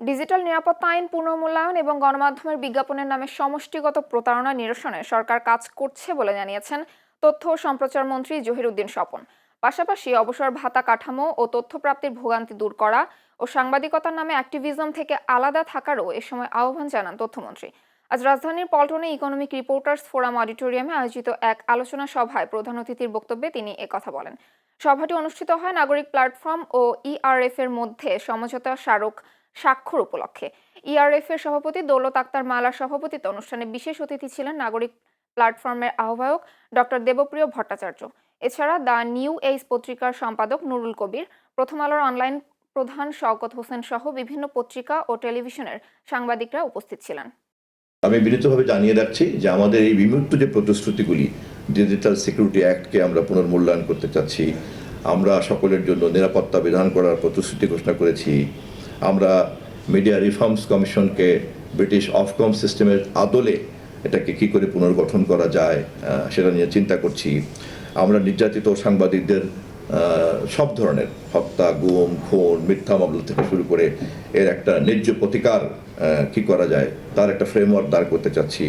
Digital নিরাপত্তা আইন পুনর্মূল্যায়ন এবং গণমাধ্যমের বিজ্ঞাপনের নামে সমষ্টিগত প্রতারণা নিরসনে সরকার কাজ করছে বলে জানিয়েছেন তথ্য ও সম্প্রচার মন্ত্রী জহির উদ্দিন স্বপন। পাশাপাশি অবসর ভাতা কাঠামো ও তথ্য প্রাপ্তির ভোগান্তি দূর করা ও সাংবাদিকতার নামে অ্যাক্টিভিজম থেকে আলাদা থাকারও এ সময় আহ্বান জানান তথ্যমন্ত্রী। আজ রাজধানীর পল্টনে ইকোনমিক রিপোর্টার্স ফোরাম অডিটোরিয়ামে আয়োজিত এক আলোচনা সভায় প্রধান অতিথির বক্তব্যে তিনি একথা বলেন। সভাটি অনুষ্ঠিত হয় নাগরিক প্ল্যাটফর্ম ও ইআরএফ এর মধ্যে সমঝোতা স্মারক স্বাক্ষর উপলক্ষে। ইআরএফ এর সভাপতি দৌলত আক্তার মালার সভাপতিত্বে অনুষ্ঠানে বিশেষ অতিথি ছিলেন নাগরিক প্ল্যাটফর্মের আহ্বায়ক ডক্টর দেবপ্রিয় ভট্টাচার্য। এছাড়া দ্য নিউ এইজ পত্রিকার সম্পাদক নুরুল কবির, প্রথম আলোর অনলাইন প্রধান শওকত হোসেন সহ বিভিন্ন পত্রিকা ও টেলিভিশনের সাংবাদিকরা উপস্থিত ছিলেন। আমি বিনীতভাবে জানিয়ে রাখছি যে আমাদের এই বিমূর্ত যে প্রতিশ্রুতিগুলি, ডিজিটাল সিকিউরিটি অ্যাক্টকে আমরা পুনর্মূল্যায়ন করতে চাচ্ছি, আমরা সকলের জন্য নিরাপত্তা বিধান করার প্রতিশ্রুতি ঘোষণা করেছি, আমরা মিডিয়া রিফর্মস কমিশনকে ব্রিটিশ অফকম সিস্টেমের আদলে এটাকে কী করে পুনর্গঠন করা যায় সেটা নিয়ে চিন্তা করছি। আমরা নির্যাতিত সাংবাদিকদের সব ধরনের হত্যা, গুম, খুন, মিথ্যা মামলা থেকে শুরু করে এর একটা ন্যায্য প্রতিকার কী করা যায় তার একটা ফ্রেমওয়ার্ক দাঁড় করতে চাচ্ছি।